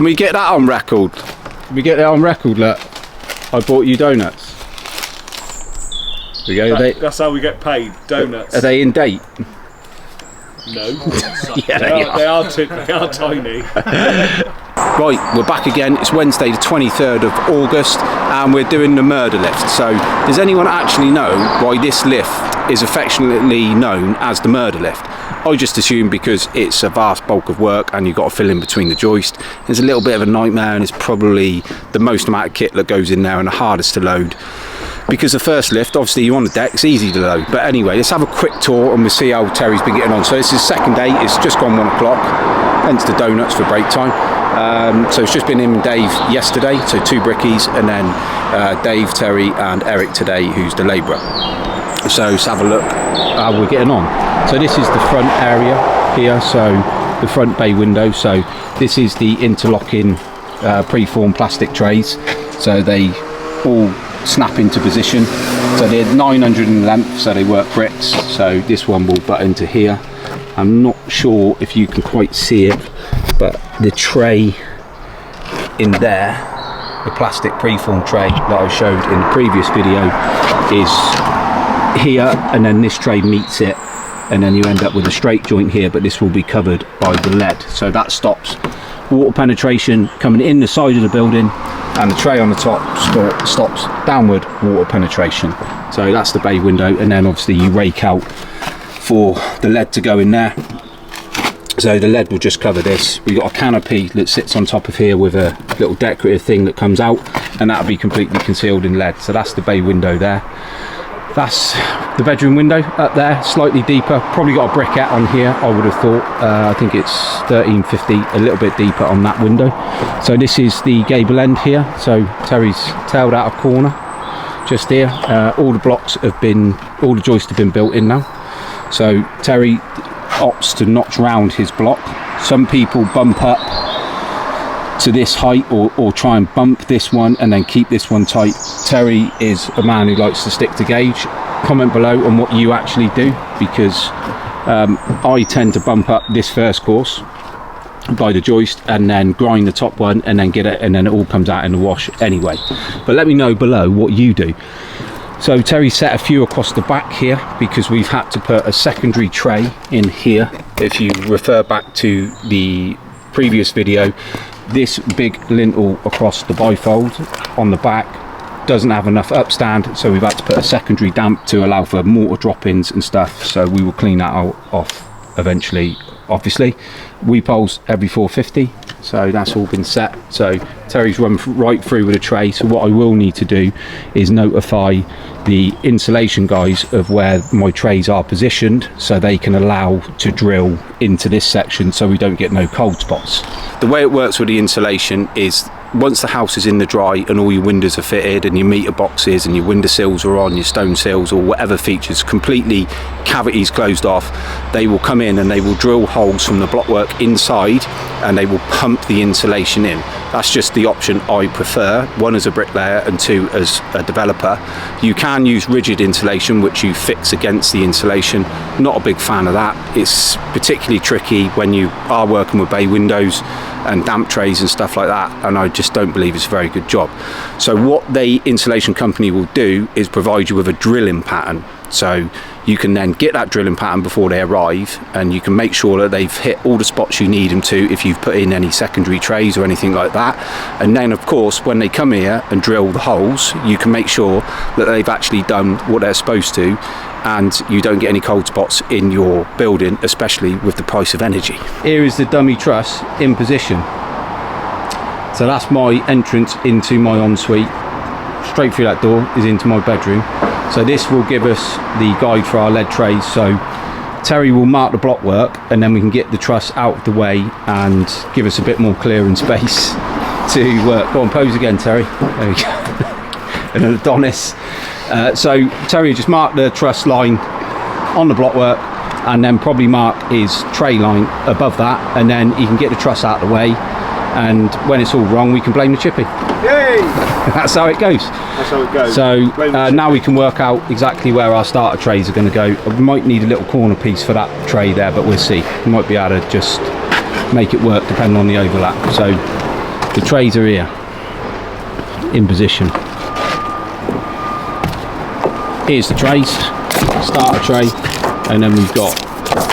Can we get that on record? Can we get that on record? Look, I bought you donuts. There we go. That's how we get paid. Donuts. Are they in date? No. Yeah, they are tiny. Right, we're back again. It's Wednesday the 23rd of August and we're doing the murder lift. So does anyone actually know why this lift is affectionately known as the murder lift? I just assume because it's a vast bulk of work and you've got to fill in between the joist. It's a little bit of a nightmare and it's probably the most amount of kit that goes in there and the hardest to load. Because the first lift, obviously you're on the deck, it's easy to load. But anyway, let's have a quick tour and we'll see how Terry's been getting on. So this is the second day, it's just gone 1 o'clock, hence the donuts for break time. So it's just been him and Dave yesterday, so 2 brickies, and then Dave, Terry and Eric today, who's the labourer. So let's have a look how we're getting on. So this is the front area here, so the front bay window. So this is the interlocking pre-formed plastic trays. So they all snap into position. So they're 900 in length, so they work bricks. So this one will butt into here. I'm not sure if you can quite see it, but the tray in there, the plastic preform tray that I showed in the previous video, is here, and then this tray meets it, and then you end up with a straight joint here, but this will be covered by the lead. So that stops water penetration coming in the side of the building, and the tray on the top stops downward water penetration. So that's the bay window, and then obviously you rake out for the lead to go in there. So the lead will just cover this. We've got a canopy that sits on top of here with a little decorative thing that comes out, and that'll be completely concealed in lead. So that's the bay window there. That's the bedroom window up there, slightly deeper. Probably got a briquette on here, I would have thought. I think it's 1350, a little bit deeper on that window. So this is the gable end here. So Terry's tailed out a corner just here. All the blocks have been, all the joists have been built in now. So Terry opts to notch round his block. Some people bump up to this height or try and bump this one and then keep this one tight. Terry is a man who likes to stick to gauge. Comment below on what you actually do, because I tend to bump up this first course by the joist and then grind the top one and then get it, and then it all comes out in the wash anyway. But let me know below what you do. So Terry set a few across the back here because we've had to put a secondary tray in here. If you refer back to the previous video, this big lintel across the bifold on the back doesn't have enough upstand, so we've had to put a secondary damp to allow for mortar drop-ins and stuff. So we will clean that off eventually, obviously. Weep holes every 450, so that's all been set. So Terry's run right through with a tray. So what I will need to do is notify the insulation guys of where my trays are positioned, so they can allow to drill into this section so we don't get no cold spots. The way it works with the insulation is once the house is in the dry and all your windows are fitted and your meter boxes and your window sills are on, your stone sills or whatever features, completely cavities closed off, they will come in and they will drill holes from the blockwork inside and they will pump the insulation in. That's just the option I prefer, 1 as a bricklayer and 2 as a developer. You can use rigid insulation which you fix against the insulation. Not a big fan of that. It's particularly tricky when you are working with bay windows and damp trays and stuff like that, and I just don't believe it's a very good job. So what the insulation company will do is provide you with a drilling pattern. So you can then get that drilling pattern before they arrive, and you can make sure that they've hit all the spots you need them to if you've put in any secondary trays or anything like that. And then of course when they come here and drill the holes, you can make sure that they've actually done what they're supposed to, and you don't get any cold spots in your building, especially with the price of energy. Here is the dummy truss in position. So that's my entrance into my ensuite. Straight through that door is into my bedroom. So this will give us the guide for our lead trays. So Terry will mark the block work and then we can get the truss out of the way and give us a bit more clearing space to work. Go on, pose again, Terry. There we go. An Adonis. So Terry just marked the truss line on the blockwork and then probably mark his tray line above that, and then he can get the truss out of the way, and when it's all wrong we can blame the chippy. Yay! That's how it goes. That's how it goes. So now we can work out exactly where our starter trays are going to go. We might need a little corner piece for that tray there, but we'll see. We might be able to just make it work depending on the overlap. So the trays are here in position. Here's the trays, starter tray, and then we've got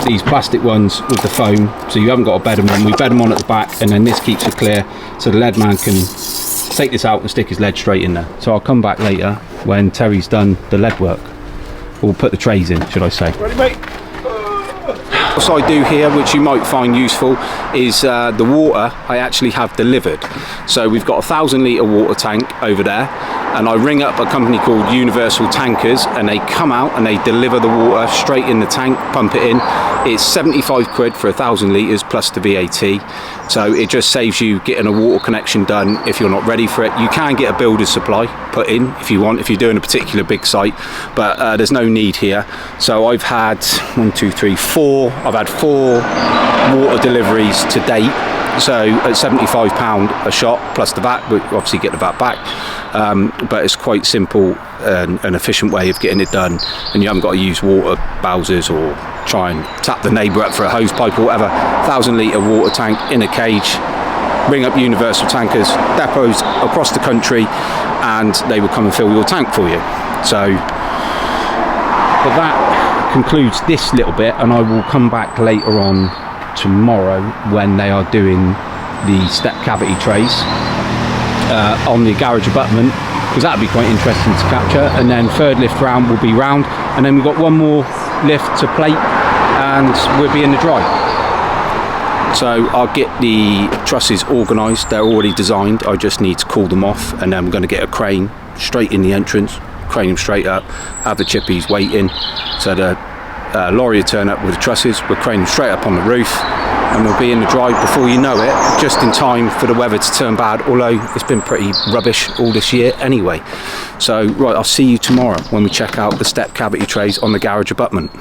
these plastic ones with the foam, so you haven't got to bed them on. We bed them on at the back, and then this keeps it clear, so the lead man can take this out and stick his lead straight in there. So I'll come back later when Terry's done the lead work. We'll put the trays in, should I say. Ready, mate? What I do here, which you might find useful, is the water I actually have delivered. So we've got a 1,000 litre water tank over there, and I ring up a company called Universal Tankers, and they come out and they deliver the water straight in the tank, pump it in. It's 75 quid for 1,000 litres plus the VAT. So it just saves you getting a water connection done if you're not ready for it. You can get a builder's supply put in if you want, if you're doing a particular big site, but there's no need here. So I've had 1, 2, 3, 4. I've had 4 water deliveries to date. So at £75 a shot plus the VAT, we obviously get the VAT back, but it's quite simple and an efficient way of getting it done, and you haven't got to use water bowsers or try and tap the neighbour up for a hose pipe or whatever. 1,000 litre water tank in a cage. Ring up Universal Tankers, depots across the country, and they will come and fill your tank for you. So but that concludes this little bit, and I will come back later on tomorrow when they are doing the step cavity trays on the garage abutment, because that'd be quite interesting to capture. And then third lift round will be round, and then we've got one more lift to plate and we'll be in the dry. So I'll get the trusses organised, they're already designed, I just need to cool them off, and then we're going to get a crane straight in the entrance, crane them straight up, have the chippies waiting, so the lorry will turn up with the trusses, we'll crane them straight up on the roof, and we'll be in the dry before you know it, just in time for the weather to turn bad, although it's been pretty rubbish all this year anyway. So right, I'll see you tomorrow when we check out the step cavity trays on the garage abutment.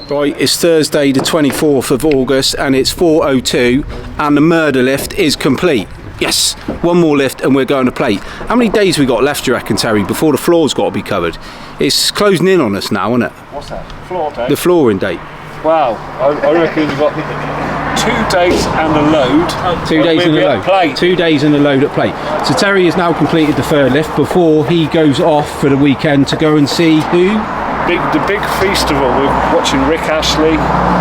Right, it's Thursday the 24th of August and it's 4:02 and the murder lift is complete. Yes, one more lift and we're going to plate. How many days we got left, do you reckon, Terry, before the floor's got to be covered? It's closing in on us now, isn't it? What's that? Floor date? The flooring date. Wow, I reckon you've got 2 days and a load. 2 days and a load. Plate. 2 days and a load at plate. So Terry has now completed the third lift before he goes off for the weekend to go and see who? The big festival. We're watching Rick Astley.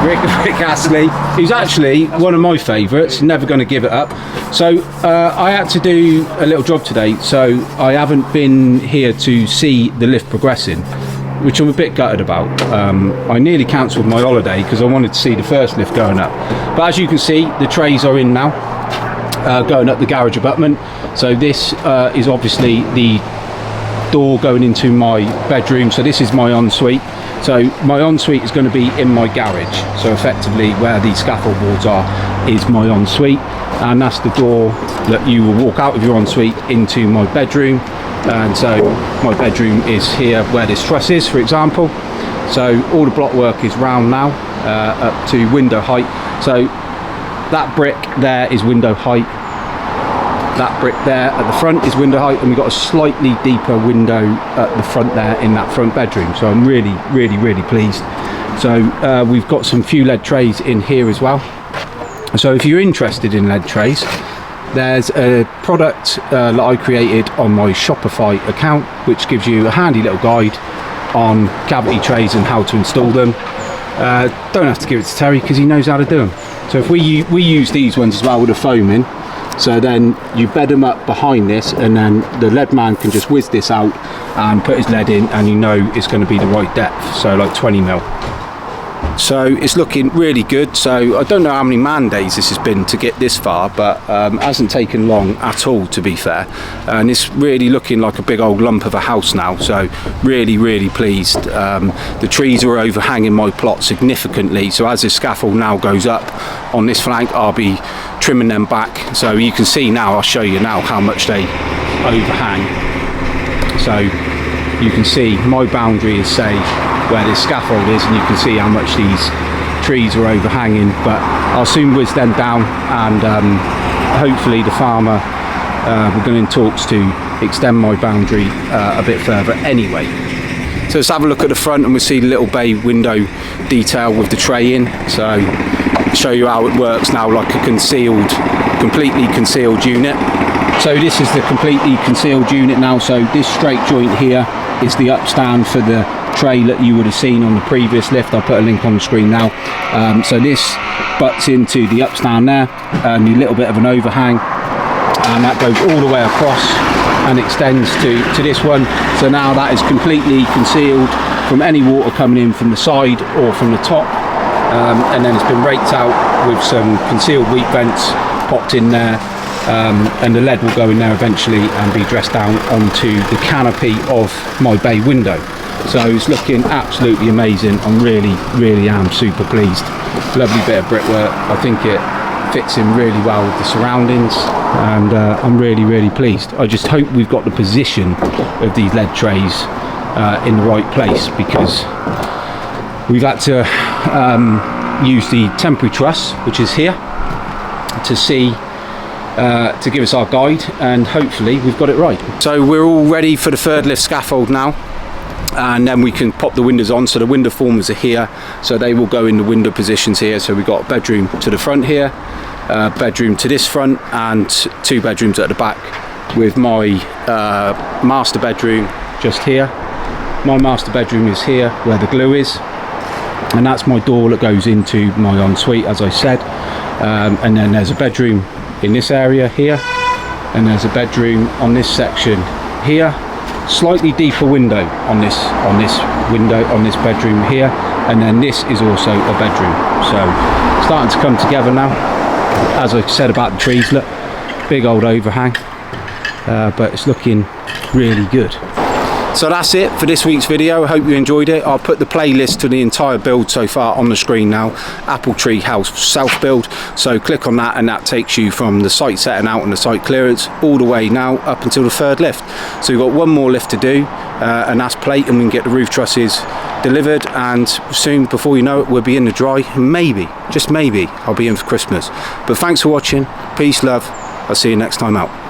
Rick Astley, who's actually one of my favourites, never going to give it up. So I had to do a little job today, so I haven't been here to see the lift progressing, which I'm a bit gutted about. I nearly cancelled my holiday because I wanted to see the first lift going up. But as you can see, the trays are in now, going up the garage abutment. So this is obviously the door going into my bedroom, so this is my ensuite. So my ensuite is going to be in my garage, so effectively where the scaffold boards are is my ensuite, and that's the door that you will walk out of your ensuite into my bedroom. And so my bedroom is here where this truss is, for example. So all the block work is round now, up to window height. So that brick there is window height. That brick there at the front is window height, and we've got a slightly deeper window at the front there in that front bedroom. So I'm really pleased. So we've got some few lead trays in here as well. So if you're interested in lead trays, there's a product that I created on my Shopify account, which gives you a handy little guide on cavity trays and how to install them. Don't have to give it to Terry because he knows how to do them. So if we use these ones as well with the foam in. So then you bed them up behind this, and then the lead man can just whiz this out and put his lead in, and you know it's going to be the right depth, so like 20 mil. So it's looking really good. So I don't know how many man days this has been to get this far, but hasn't taken long at all, to be fair. And it's really looking like a big old lump of a house now, so really pleased. The trees are overhanging my plot significantly, so as this scaffold now goes up on this flank, I'll be trimming them back. So you can see now, I'll show you now how much they overhang. So you can see my boundary is, say, where this scaffold is, and you can see how much these trees are overhanging, but I'll soon whiz them down, and hopefully the farmer, we're going in talks to extend my boundary a bit further anyway. So let's have a look at the front, and we'll see the little bay window detail with the tray in. So I'll show you how it works now, like a completely concealed unit. So this is the completely concealed unit now. So this straight joint here is the upstand for the tray that you would have seen on the previous lift. I'll put a link on the screen now. So this butts into the upstand there, and a little bit of an overhang, and that goes all the way across and extends to this one. So now that is completely concealed from any water coming in from the side or from the top, and then it's been raked out with some concealed weep vents popped in there, and the lead will go in there eventually and be dressed down onto the canopy of my bay window. So it's looking absolutely amazing. I'm really am super pleased. Lovely bit of brickwork. I think it fits in really well with the surroundings, and I'm really pleased. I just hope we've got the position of these lead trays in the right place, because we've had to use the temporary truss, which is here, to see to give us our guide, and hopefully we've got it right. So we're all ready for the third lift scaffold now, and then we can pop the windows on. So the window formers are here, so they will go in the window positions here. So we've got a bedroom to the front here, bedroom to this front, and 2 bedrooms at the back, with my master bedroom just here. My master bedroom is here where the glue is, and that's my door that goes into my ensuite, as I said. And then there's a bedroom in this area here, and there's a bedroom on this section here. Slightly deeper window on this bedroom here, and then this is also a bedroom. So starting to come together now. As I said about the trees, look, big old overhang, but it's looking really good. So that's it for this week's video. I hope you enjoyed it. I'll put the playlist to the entire build so far on the screen now. Apple Tree House self-build. So click on that, and that takes you from the site setting out and the site clearance all the way now up until the third lift. So we've got one more lift to do, and that's plate, and we can get the roof trusses delivered, and soon, before you know it, we'll be in the dry. Maybe, just maybe, I'll be in for Christmas. But thanks for watching. Peace, love. I'll see you next time out.